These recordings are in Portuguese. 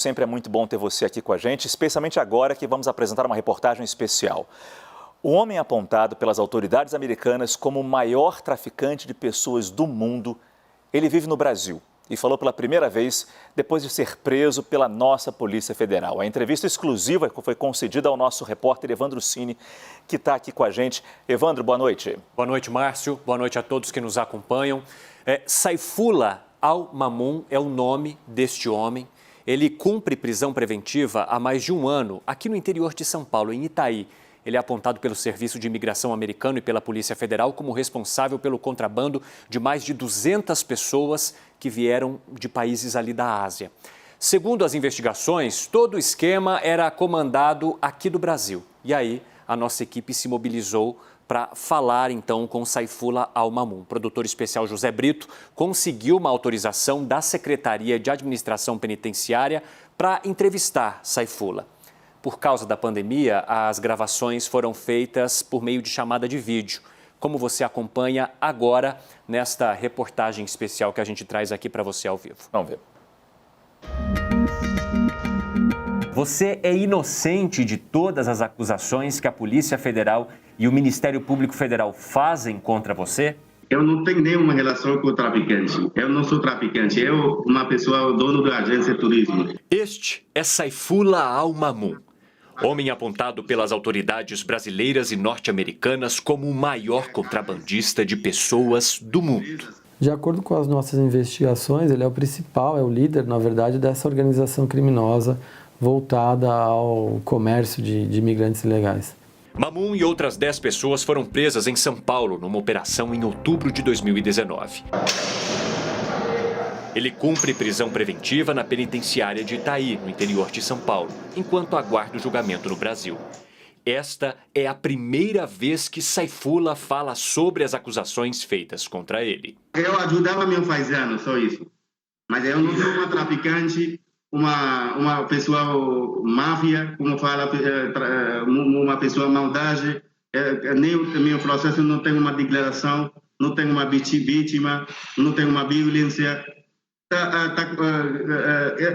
Sempre é muito bom ter você aqui com a gente, especialmente agora que vamos apresentar uma reportagem especial. O homem apontado pelas autoridades americanas como o maior traficante de pessoas do mundo, ele vive no Brasil e falou pela primeira vez depois de ser preso pela nossa Polícia Federal. A entrevista exclusiva foi concedida ao nosso repórter Evandro Cini, que está aqui com a gente. Evandro, boa noite. Boa noite, Márcio. Boa noite a todos que nos acompanham. Saifullah Al-Mamun é o nome deste homem. Ele cumpre prisão preventiva há mais de um ano aqui no interior de São Paulo, em Itaí. Ele é apontado pelo Serviço de Imigração americano e pela Polícia Federal como responsável pelo contrabando de mais de 200 pessoas que vieram de países ali da Ásia. Segundo as investigações, todo o esquema era comandado aqui do Brasil. E aí, a nossa equipe se mobilizou para falar, então, com Saifullah Al-Mamun. O produtor especial José Brito conseguiu uma autorização da Secretaria de Administração Penitenciária para entrevistar Saifullah. Por causa da pandemia, as gravações foram feitas por meio de chamada de vídeo, como você acompanha agora nesta reportagem especial que a gente traz aqui para você ao vivo. Vamos ver. Você é inocente de todas as acusações que a Polícia Federal e o Ministério Público Federal fazem contra você? Eu não tenho nenhuma relação com o traficante. Eu não sou traficante. Eu, uma pessoa, dono da agência de turismo. Este é Saifullah Al-Mamun, homem apontado pelas autoridades brasileiras e norte-americanas como o maior contrabandista de pessoas do mundo. De acordo com as nossas investigações, ele é o principal, é o líder, na verdade, dessa organização criminosa voltada ao comércio de imigrantes ilegais. Mamun e outras 10 pessoas foram presas em São Paulo numa operação em outubro de 2019. Ele cumpre prisão preventiva na penitenciária de Itaí, no interior de São Paulo, enquanto aguarda o julgamento no Brasil. Esta é a primeira vez que Saifullah fala sobre as acusações feitas contra ele. Eu ajudava meu paisano, só isso. Mas eu não sou uma traficante, uma pessoa máfia, como fala, uma pessoa maldade. Nem o meu processo não tem uma declaração, não tem uma vítima, não tem uma violência.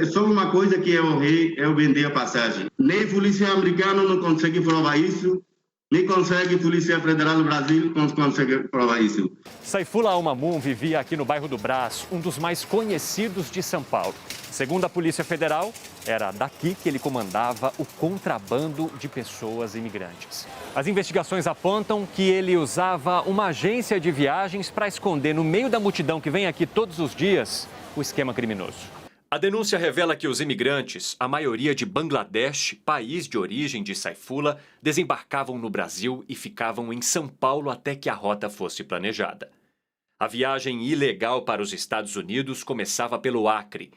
Só uma coisa que eu errei, eu vendi a passagem. Nem a polícia americana não consegue provar isso, nem consegue a Polícia Federal do Brasil não consegue provar isso. Saifullah Al-Mamun vivia aqui no bairro do Brás, um dos mais conhecidos de São Paulo. Segundo a Polícia Federal, era daqui que ele comandava o contrabando de pessoas imigrantes. As investigações apontam que ele usava uma agência de viagens para esconder no meio da multidão que vem aqui todos os dias o esquema criminoso. A denúncia revela que os imigrantes, a maioria de Bangladesh, país de origem de Saifullah, desembarcavam no Brasil e ficavam em São Paulo até que a rota fosse planejada. A viagem ilegal para os Estados Unidos começava pelo Acre.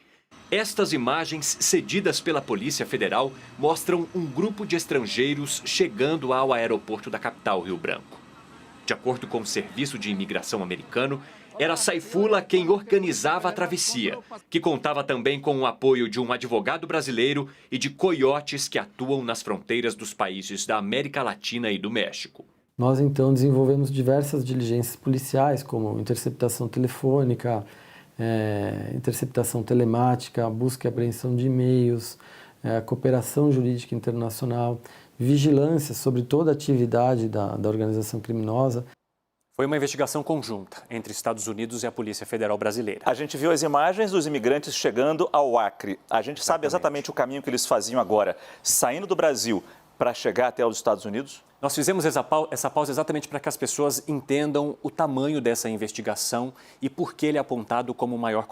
Estas imagens cedidas pela Polícia Federal mostram um grupo de estrangeiros chegando ao aeroporto da capital, Rio Branco. De acordo com o Serviço de Imigração americano, era Saifullah quem organizava a travessia, que contava também com o apoio de um advogado brasileiro e de coiotes que atuam nas fronteiras dos países da América Latina e do México. Nós, então, desenvolvemos diversas diligências policiais, como interceptação telefônica, interceptação telemática, busca e apreensão de e-mails, cooperação jurídica internacional, vigilância sobre toda a atividade da organização criminosa. Foi uma investigação conjunta entre Estados Unidos e a Polícia Federal Brasileira. A gente viu as imagens dos imigrantes chegando ao Acre. A gente sabe exatamente o caminho que eles faziam agora, saindo do Brasil para chegar até os Estados Unidos? Nós fizemos essa pausa exatamente para que as pessoas entendam o tamanho dessa investigação e por que ele é apontado como o maior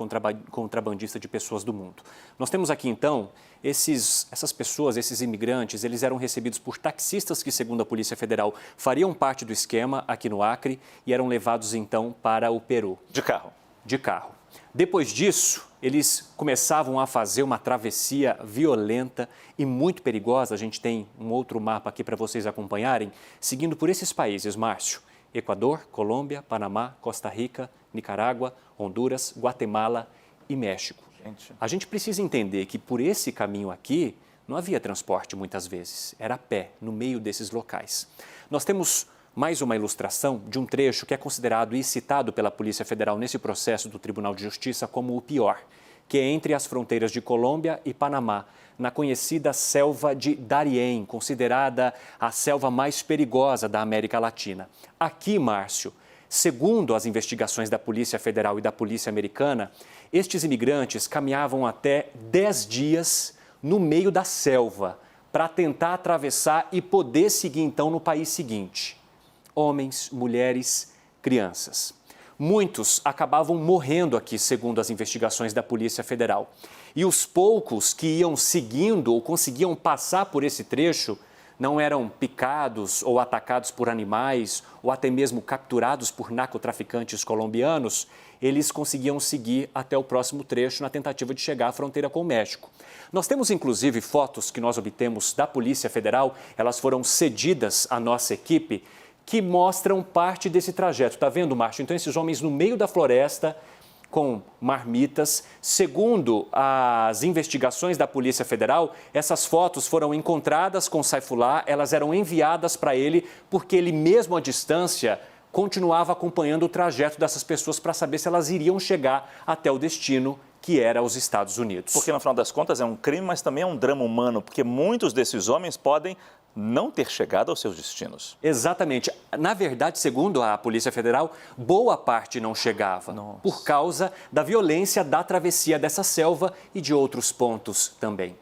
contrabandista de pessoas do mundo. Nós temos aqui, então, essas pessoas, esses imigrantes, eles eram recebidos por taxistas que, segundo a Polícia Federal, fariam parte do esquema aqui no Acre e eram levados, então, para o Peru. De carro? De carro. Depois disso, eles começavam a fazer uma travessia violenta e muito perigosa. A gente tem um outro mapa aqui para vocês acompanharem, seguindo por esses países, Márcio: Equador, Colômbia, Panamá, Costa Rica, Nicarágua, Honduras, Guatemala e México. A gente precisa entender que por esse caminho aqui não havia transporte muitas vezes, era a pé, no meio desses locais. Nós temos mais uma ilustração de um trecho que é considerado e citado pela Polícia Federal nesse processo do Tribunal de Justiça como o pior, que é entre as fronteiras de Colômbia e Panamá, na conhecida selva de Darién, considerada a selva mais perigosa da América Latina. Aqui, Márcio, segundo as investigações da Polícia Federal e da Polícia Americana, estes imigrantes caminhavam até 10 dias no meio da selva para tentar atravessar e poder seguir então no país seguinte. Homens, mulheres, crianças. Muitos acabavam morrendo aqui, segundo as investigações da Polícia Federal. E os poucos que iam seguindo ou conseguiam passar por esse trecho não eram picados ou atacados por animais ou até mesmo capturados por narcotraficantes colombianos, eles conseguiam seguir até o próximo trecho na tentativa de chegar à fronteira com o México. Nós temos inclusive fotos que nós obtemos da Polícia Federal, elas foram cedidas à nossa equipe, que mostram parte desse trajeto. Está vendo, Márcio? Então, esses homens no meio da floresta, com marmitas. Segundo as investigações da Polícia Federal, essas fotos foram encontradas com Saifullah, elas eram enviadas para ele porque ele mesmo à distância continuava acompanhando o trajeto dessas pessoas para saber se elas iriam chegar até o destino, que era os Estados Unidos. Porque, no final das contas, é um crime, mas também é um drama humano, porque muitos desses homens podem não ter chegado aos seus destinos. Exatamente. Na verdade, segundo a Polícia Federal, boa parte não chegava, por causa da violência da travessia dessa selva e de outros pontos também.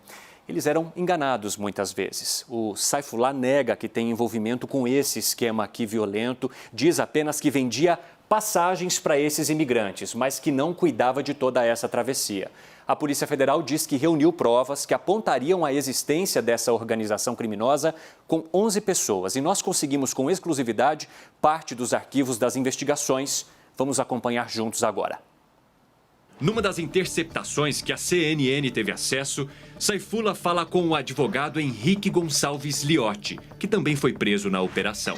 Eles eram enganados muitas vezes. O Saifullah nega que tem envolvimento com esse esquema aqui violento, diz apenas que vendia passagens para esses imigrantes, mas que não cuidava de toda essa travessia. A Polícia Federal diz que reuniu provas que apontariam a existência dessa organização criminosa com 11 pessoas. E nós conseguimos com exclusividade parte dos arquivos das investigações. Vamos acompanhar juntos agora. Numa das interceptações que a CNN teve acesso, Saifullah fala com o advogado Henrique Gonçalves Liotti, que também foi preso na operação.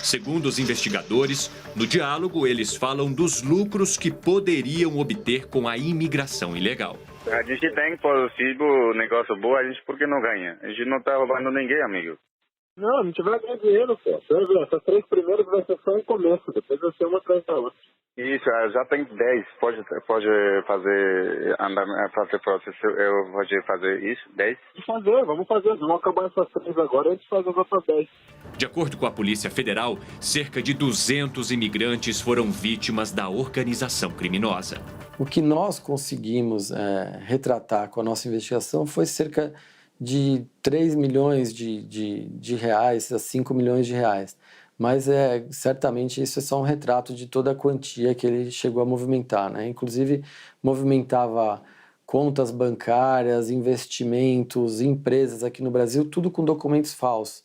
Segundo os investigadores, no diálogo eles falam dos lucros que poderiam obter com a imigração ilegal. A gente tem possível negócio bom, a gente por que não ganha? A gente não está roubando ninguém, amigo. Não, a gente vai ganhar dinheiro, pô. Você vai ver, essas 3 primeiras vai ser só um começo, depois vai ser uma atrás da outra. Isso, já tem 10. Pode fazer processo, eu vou fazer isso, 10? Vamos fazer. Vamos acabar essas 3 agora e a gente faz as outras 10. De acordo com a Polícia Federal, cerca de 200 imigrantes foram vítimas da organização criminosa. O que nós conseguimos retratar com a nossa investigação foi cerca de 3 milhões de reais a 5 milhões de reais. Mas certamente isso é só um retrato de toda a quantia que ele chegou a movimentar, né? Inclusive, movimentava contas bancárias, investimentos, empresas aqui no Brasil, tudo com documentos falsos.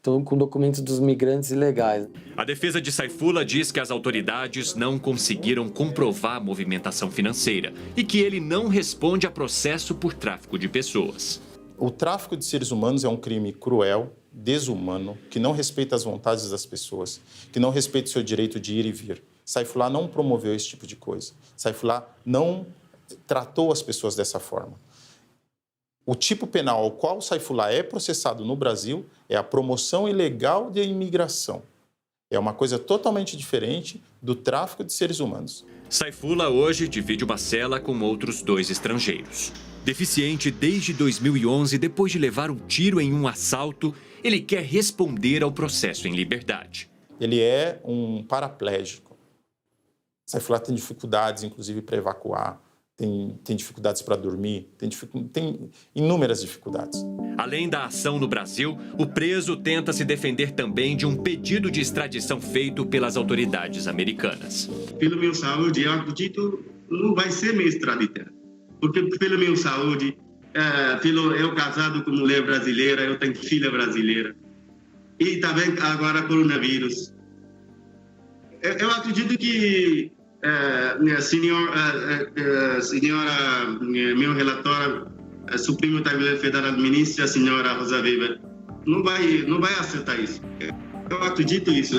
Então, com documentos dos migrantes ilegais. A defesa de Saifullah diz que as autoridades não conseguiram comprovar a movimentação financeira e que ele não responde a processo por tráfico de pessoas. O tráfico de seres humanos é um crime cruel, desumano, que não respeita as vontades das pessoas, que não respeita o seu direito de ir e vir. Saifullah não promoveu esse tipo de coisa. Saifullah não tratou as pessoas dessa forma. O tipo penal ao qual Saifullah é processado no Brasil é a promoção ilegal de imigração. É uma coisa totalmente diferente do tráfico de seres humanos. Saifullah hoje divide uma cela com outros 2 estrangeiros. Deficiente desde 2011, depois de levar um tiro em um assalto, ele quer responder ao processo em liberdade. Ele é um paraplégico. Saifullah tem dificuldades, inclusive, para evacuar, tem dificuldades para dormir, tem inúmeras dificuldades. Além da ação no Brasil, o preso tenta se defender também de um pedido de extradição feito pelas autoridades americanas. Pelo meu saúde, eu acredito não vai ser me extraditar. Porque pelo meu saúde, eu casado com mulher brasileira, eu tenho filha brasileira. E também agora coronavírus. Eu acredito que senhora, meu relator, Supremo Tribunal Federal, ministra, senhora Rosa Weber, não vai aceitar isso. Eu acredito isso.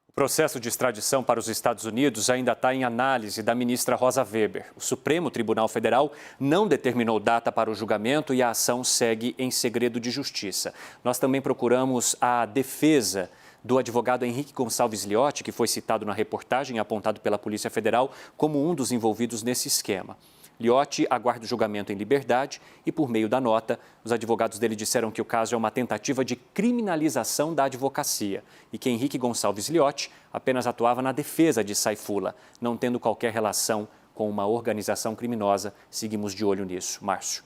O processo de extradição para os Estados Unidos ainda está em análise da ministra Rosa Weber. O Supremo Tribunal Federal não determinou data para o julgamento e a ação segue em segredo de justiça. Nós também procuramos a defesa do advogado Henrique Gonçalves Liotti, que foi citado na reportagem e apontado pela Polícia Federal como um dos envolvidos nesse esquema. Liotti aguarda o julgamento em liberdade e, por meio da nota, os advogados dele disseram que o caso é uma tentativa de criminalização da advocacia e que Henrique Gonçalves Liotti apenas atuava na defesa de Saifullah, não tendo qualquer relação com uma organização criminosa. Seguimos de olho nisso. Márcio.